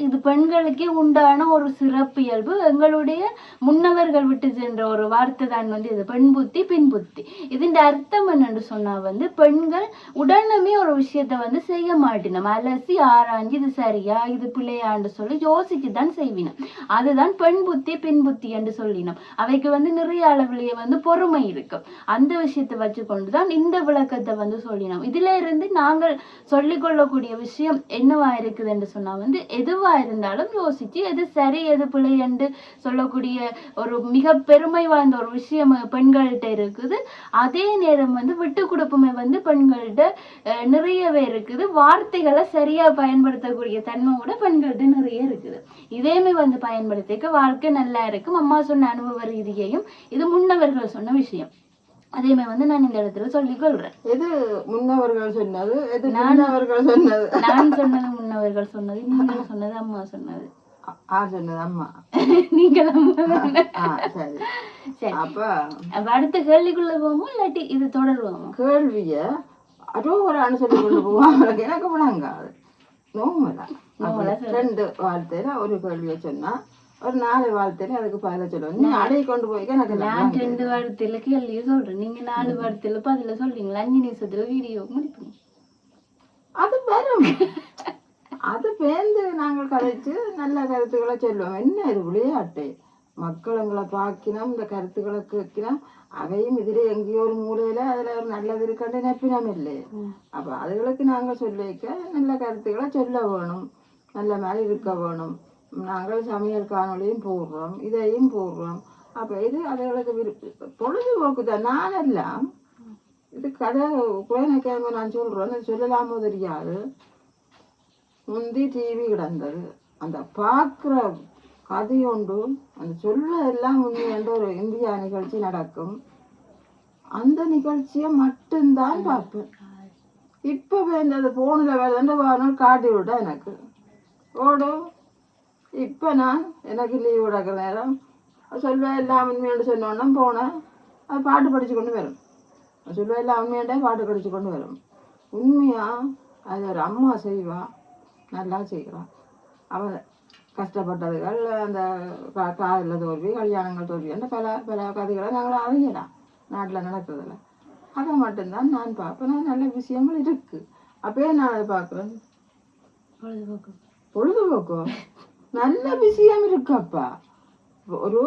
இது பெண்களுக்கே உண்டான ஒரு சிறப்பு இயல்பு. எங்களுடைய முன்னவர்கள் விட்டு சென்ற ஒரு வார்த்தை தான் இது பெண் புத்தி பின் புத்தி. இதன் அர்த்தம் என்னன்னு சொன்னா பெண்கள் உடனே ஒரு விஷயத்த செய்ய மாட்டினோம். அலசி ஆராய்ஞ்சு இது சரியா இது பிள்ளையான்னு சொல்லி யோசிச்சுதான் செய்வினோம். அதுதான் பெண் புத்தி பின் புத்தி என்று சொல்லினோம். அவைக்கு நிறைய நிறைய அளவிலேயே வந்து பொறுமை இருக்கும். அந்த விஷயத்தை வச்சுக்கொண்டுதான் இந்த விளக்கத்தை வந்து சொல்லினோம். இதுல இருந்து நாங்கள் சொல்லிக்கொள்ளக்கூடிய விஷயம் என்னவா இருக்குது என்று சொன்னா வந்து எதுவா இருந்தாலும் யோசிச்சு எது சரி எது பிழை என்று சொல்லக்கூடிய ஒரு மிக பெருமை வாய்ந்த ஒரு விஷயம் பெண்கள்கிட்ட இருக்குது. அதே நேரம் வந்து விட்டு கொடுப்புமை வந்து பெண்கள்கிட்ட நிறையவே இருக்குது. வார்த்தைகளை சரியா பயன்படுத்தக்கூடிய தன்மை கூட பெண்கள்கிட்ட நிறைய இருக்குது. இதேமே வந்து பயன்படுத்திக்க வாழ்க்கை நல்லா இருக்கும். அம்மா சொன்ன அனுபவ ரீதியையும் இது முன்னவர்கள் சொன்ன விஷயம். அதே மாதிரி வந்து நான் இந்த இடத்துல சொல்லிக் கொள்றேன். எது முன்னவர்கள் சொன்னது, எது முன்னவர்கள் சொன்னது? நான் சொன்னது முன்னவர்கள் சொன்னது, நீங்க சொன்னது அம்மா சொன்னது. சொன்னது அம்மா, நீங்க சரி. அப்ப அடுத்த கேள்விக்குள்ள போவோமோ இல்லாட்டி இது தொடருவோமோ? கேள்விய அரோவரான்னு சொல்லி கொண்டு போவாங்க. எனக்கு விளங்காது. நோமலாம் 2 வார்த்தையில ஒரு கேள்வியை சொன்னா ஒரு 4 வார்த்தையில அதுக்கு பதில சொல்லுவோம். நீ அடைய கொண்டு போய்க்க எனக்கு. நான் 2 வார்த்தையில கேள்வியை சொல்றேன், நீங்க 4 வார்த்தையில பதில சொல்றீங்களா? 5 நிமிஷத்துல வீடியோ முடிப்போம். அது வரும். அது பேர்ந்து நாங்கள் கதைச்சு நல்ல கருத்துக்களை சொல்லுவோம். என்ன இது விளையாட்டு? மக்களுங்களை பார்க்கினோம், இந்த கருத்துக்களை கேட்கிறோம். அவையும் இதுல எங்கேயோ ஒரு மூலையில அதுல ஒரு நல்லது இருக்காண்டு நப்பினம் இல்லை. அப்ப அதுகளுக்கு நாங்கள் சொல்லிக்க நல்ல கருத்துக்களை சொல்ல வேணும், நல்ல மாதிரி இருக்க வேணும். நாங்கள் சமையல் காணொலியும் போடுறோம், இதையும் போடுறோம். அப்ப இது அதுகளுக்கு பொழுதுபோக்கு தான். நான் எல்லாம் இது கதை குழந்தைக்கிழமை நான் சொல்றேன், சொல்லலாமோ தெரியாது. முந்தி டிவி கிடந்தது, அந்த பார்க்குற கதையொண்டு அந்த சொல்ல எல்லாம் உண்மையென்ற ஒரு இந்தியா நிகழ்ச்சி நடக்கும். அந்த நிகழ்ச்சியை மட்டும்தான் பார்ப்பேன். இப்போ வேண்டது போனில் வேலை வாரம் காட்டி விட்டா எனக்கு ஓடும். இப்போ நான் எனக்கு லீவ் விடக்கிற நேரம் சொல்வேன் எல்லாம் உண்மையாண்டு சொன்னோன்னா போனேன். அது பாட்டு படித்து கொண்டு வரும். சொல்வேன் எல்லாம் உண்மையாண்டே பாட்டு படித்து கொண்டு வரும். உண்மையாக அது ஒரு அம்மா செய்வான், நல்லா செய்கிறான். அவன் கஷ்டப்பட்டதுகள், அந்த காதில் தோல்வி, கல்யாணங்கள் தோல்வி, அந்த பல பல கதைகளை நாங்கள் அறியலாம் நாட்டில் நடக்கிறதுல. அதை மட்டும்தான் நான் பார்ப்பேன். நல்ல விஷயங்கள் இருக்குது. அப்பயே நான் அதை பார்க்குறேன். பொழுதுபோக்கும் நல்ல விஷயம் இருக்குப்பா. ஒரு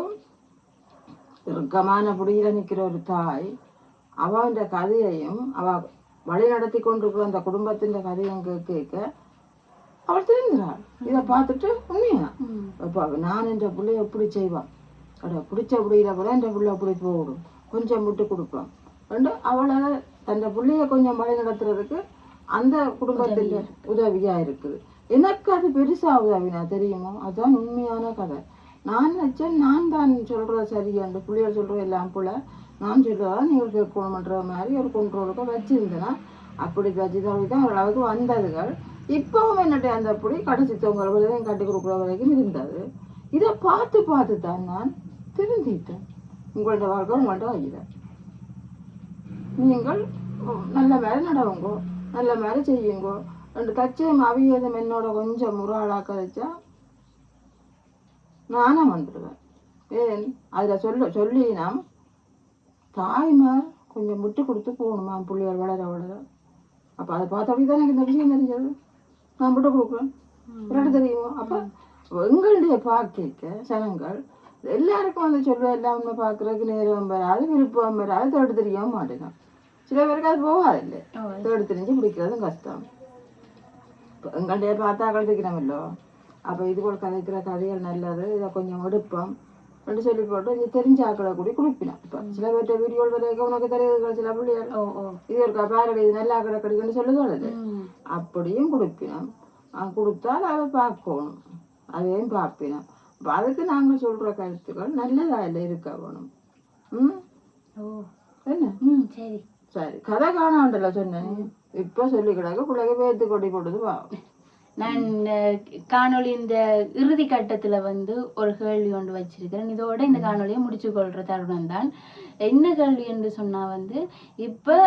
இறுக்கமான புடியில நிற்கிற ஒரு தாய் அவன் கதையையும் அவ வழி நடத்தி கொண்டிருக்கிற அந்த குடும்பத்தின் கதையும் கேட்க அவள் தெரிஞ்சுறாள். இதை பார்த்துட்டு உண்மையா அப்பா நான் என்ற பிள்ளைய எப்படி செய்வான், பிடிச்ச புடியில போல என்ற பிள்ளை அப்படி போடும், கொஞ்சம் விட்டு கொடுப்பான் ரெண்டு. அவளை தன் பிள்ளைய கொஞ்சம் வழி நடத்துறதுக்கு அந்த குடும்பத்தின் உதவியா இருக்குது. எனக்கு அது பெருசா உதவினா தெரியுமோ? அதுதான் உண்மையான கதை. நான் நினைச்சேன் நான் தான் சொல்றது சரியாண்டு, பிள்ளைகள் சொல்ற எல்லாம் போல நான் சொல்றதா நீங்கள் கேட்கணுமன்ற மாதிரி ஒரு கொண்ட்ரோலுக்கு வச்சிருந்தேன்னா அப்படி வச்சுதான் தான் ஓரளவுக்கு வந்ததுகள். இப்பவும் என்னட்டு அந்த அப்படி கடைசி தொங்கல் வரைக்கும் கட்டி கொடுக்குற வரைக்கும் இருந்தது. இதை பார்த்து பார்த்து தான் நான் திருந்திட்டேன். உங்கள்ட வாழ்க்கை உங்கள்கிட்ட வைக்கிறேன். நீங்கள் நல்ல மாதிரி நடவுங்கோ, நல்ல மாதிரி செய்யுங்கோ. ரெண்டு தச்சையும் அவியதும் என்னோட கொஞ்சம் முறாளாக்க வச்சா நானும் வந்துடுவேன். ஏன் அதில் சொல்லினா தாய்மார் கொஞ்சம் விட்டு கொடுத்து போகணுமா பிள்ளைகள் வளர வளர. அப்போ அதை பார்த்தபடி தான் எனக்கு இந்த விஷயம் தெரிஞ்சது. நான் விட்டு கொடுக்குறேன் விளையாட தெரியுமோ. அப்போ எங்களுடைய பார்க்க சனங்கள் எல்லாருக்கும் வந்து சொல்லுவேன், எல்லாம் உண்மை பார்க்குறதுக்கு நேரம் வராது, விருப்பம் வராது, தேடு தெரிய மாட்டேன். சில பேருக்கு அது போகாது இல்லை, தேடு தெரிஞ்சு பிடிக்கிறதும் கஷ்டம். இப்போ எங்கள்கிட்ட பார்த்தா கழுதிக்கணுமில்லோ. அப்போ இது போல் கதைக்கிற கதைகள் நல்லது, இதை கொஞ்சம் எடுப்போம் ரெண்டு சொல்லி போட்டு இது தெரிஞ்ச ஆக்களை கூடி குடிப்பினோம். இப்போ சில பேர்ட்ட வீடியோ வரைக்கும் உனக்கு தெரியுது, சில பிள்ளைகள் இது இருக்கா பாரடி இது நல்லா ஆக்களை கிடைக்குன்னு சொல்லுதோடு அப்படியும் குடிப்பினோம். கொடுத்தால் அதை பார்க்கணும், அதையும் பார்ப்பினோம். அப்போ அதுக்கு நாங்கள் சொல்கிற கருத்துக்கள் நல்லதா இல்லை இருக்க வேணும். என்ன சரி சரி கதை காணாண்டல சொன்னேன். இப்போ சொல்லிக்கிடாக்க பிள்ளைங்க பேத்து கொடி போடுது பாவம். நான் இந்த காணொலி இந்த இறுதி கட்டத்துல வந்து ஒரு கேள்வி ஒன்று வச்சிருக்கிறேன். இதோட இந்த காணொலியை முடிச்சு கொள்ற தருணம் தான். என்ன கேள்வி என்று சொன்னா வந்து இப்ப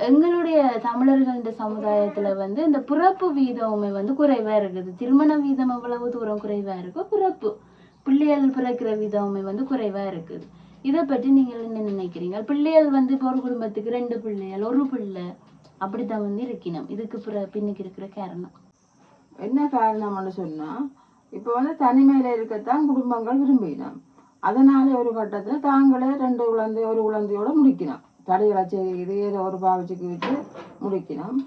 எங்களுடைய தமிழர்கள் இந்த சமுதாயத்துல வந்து இந்த பிறப்பு வீதமே வந்து குறைவா இருக்குது. திருமண வீதம் எவ்வளவு தூரம் குறைவா இருக்கோ பிறப்பு பிள்ளைகள் பிறக்கிற வீதமே வந்து குறைவா இருக்குது. இதை பற்றி நீங்கள் என்ன நினைக்கிறீங்க? பிள்ளைகள் வந்து இப்போ ஒரு குடும்பத்துக்கு 2 பிள்ளைகள் 1 பிள்ளை அப்படித்தான் வந்து இருக்கணும். இதுக்கு பின்னுக்கு இருக்கிற காரணம் என்ன காரணம்னு சொன்னா இப்போ வந்து தனிமையில இருக்கத்தான் குடும்பங்கள் விரும்பினோம். அதனால ஒரு கட்டத்தில் தாங்களே 2 குழந்தை ஒரு குழந்தையோட முடிக்கணும். தடைகளை செய்து ஏதோ ஒரு பாவச்சுக்கு வச்சு முடிக்கணும்.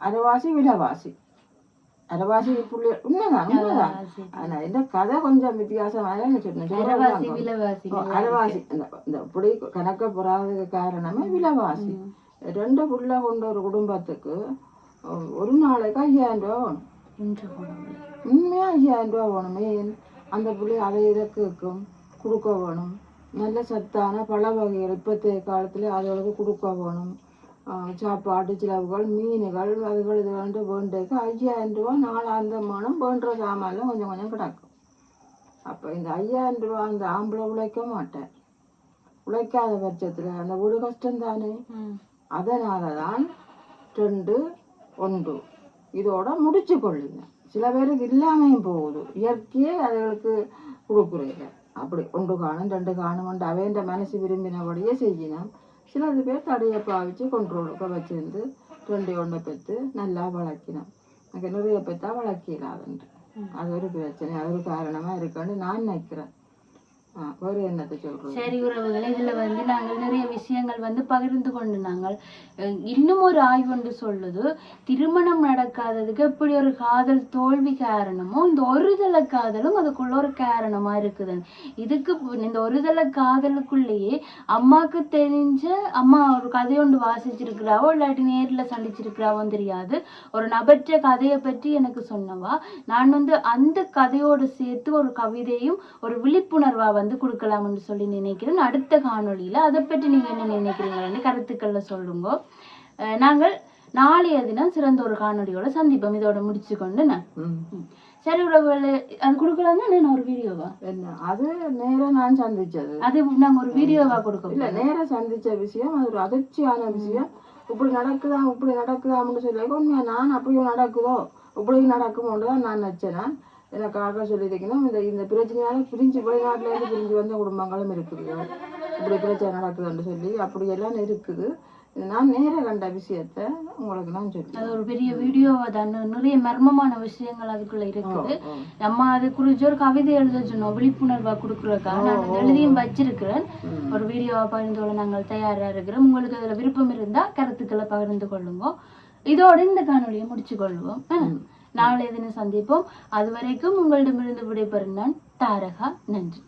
அரைவாசி விலைவாசி அரைவாசி புள்ளி உண்மைதான் உண்மைதான். ஆனா இந்த கதை கொஞ்சம் வித்தியாசமாக சொன்னேன். அரைவாசி இந்த இப்படி கணக்க போறாததுக்கு காரணமே விலைவாசி. 2 புள்ள கொண்ட ஒரு குடும்பத்துக்கு ஒரு நாளைக்கு 5000 ரூபா வேணும். உண்மையா 5000 ரூபா வேணும். மெயின் அந்த புள்ளி அதை இதை கேட்கும் கொடுக்க வேணும். நல்ல சத்தான பழ வகைகள் இப்போத்தைய காலத்துல அதுகளுக்கு கொடுக்க வேணும். சாப்பாடு செலவுகள் மீன்கள் அதுகள் இது வேண்டதுக்கு 5000 ரூபா நாளாந்தமானம் வேண்டுற சாமான்லாம் கொஞ்சம் கொஞ்சம் கிடக்கும். அப்போ இந்த 5000 ரூபா அந்த ஆம்பளை உழைக்க மாட்டேன். உழைக்காத பட்சத்தில் அந்த வீடு கஷ்டம் தானே. அதனால தான் 2 1 இதோட முடிச்சு கொள்ளுங்க. சில பேருக்கு இல்லாமையும் போகுது. இயற்கையே அதுகளுக்கு கொடுக்குறீங்க. அப்படி 1 காணும் 2 காணும் அவைன்ற மனசு விரும்பினபடியே செய்யணும். சிலது பேர் தடையை பாவிச்சு கொண்ட்ரோலுக்கு வச்சிருந்து 2 1 பெற்று நல்லா வளர்க்கணும். எனக்கு நிறைய பெற்றா வளர்க்கலாதுன்ட்டு அது ஒரு பிரச்சனை. அது ஒரு காரணமா இருக்குன்னு நான் நினைக்கிறேன். வேறு என்னத்தை சொல்றோம். சரி உறவுகளை இதுல நாங்கள் நிறைய விஷயங்கள் பகிர்ந்து கொண்டு நாங்கள் இன்னும் ஒரு ஆய்வு ஒன்று சொல்லுது, திருமணம் நடக்காததுக்கு எப்படி ஒரு காதல் தோல்வி காரணமோ இந்த ஒருதலை காதலும் அதுக்குள்ள ஒரு காரணமா இருக்குது. இதுக்கு இந்த ஒருதலை காதலுக்குள்ளேயே அம்மாக்கு தெரிஞ்ச அம்மா ஒரு கதை ஒன்று வாசிச்சிருக்கிறாவோ இல்லாட்டி நேர்ல சந்திச்சிருக்கிறாவோ தெரியாது, ஒரு நபற்ற கதையை பற்றி எனக்கு சொன்னவா. நான் அந்த கதையோடு சேர்த்து ஒரு கவிதையும் ஒரு விழிப்புணர்வா கொடுக்கலாம்னு சொல்லி நினைக்கிறேன். அடுத்த காணொளியில அதை பற்றி நீங்க என்ன நினைக்கிறீங்கன்னு கருத்துக்கள்ல சொல்லுங்க. நாங்கள் நாளைய தினம் சிறந்த ஒரு காணொளியோட சந்திப்போம். இதோட முடிச்சுக்கொண்டு சரி உறவுகளை அது கொடுக்கலாம் தான். நான் ஒரு வீடியோவா என்ன அது நேரா நான் சந்திச்சது அது நாங்க ஒரு வீடியோவா கொடுக்கோம். இல்ல நேரா சந்திச்ச விஷயம் அது ஒரு அதிர்ச்சியான விஷயம். இப்படி நடக்குதான்னு சொல்லி உண்மையா நான் அப்படியும் நடக்குதோ இப்படி நடக்குமோன்னு தான் நான் நினைச்சேன். எனக்காக சொல்லியிருக்கணும். இந்த பிரச்சனையால பிரிஞ்சு வெளிநாட்டுல இருந்து பிரிஞ்சு வந்த குடும்பங்களும் இருக்குது. இப்படி பிரச்சனை நடக்குதுன்னு சொல்லி அப்படியெல்லாம் இருக்குது. நான் நேர கண்ட விஷயத்த உங்களுக்கு நான் சொல்றேன். அது ஒரு பெரிய வீடியோவா தான். நிறைய மர்மமான விஷயங்கள் அதுக்குள்ள இருக்குது. நம்ம அது குறிச்சு ஒரு கவிதை எழுத சொன்னோம் விழிப்புணர்வா கொடுக்குறதுக்காக. நான் எழுதியும் வச்சிருக்கிறேன். ஒரு வீடியோவா பகிர்ந்து கொள்ள நாங்கள் தயாரா இருக்கிறோம். உங்களுக்கு அதுல விருப்பம் இருந்தா கருத்துக்களை பகிர்ந்து கொள்ளுங்க. இதோட இந்த காணொலியை முடிச்சு கொள்வோம். நாளை தினம் சந்திப்போம். அது வரைக்கும் உங்களிடமிருந்து விடைபெறும் நான் தாரகா. நன்றி.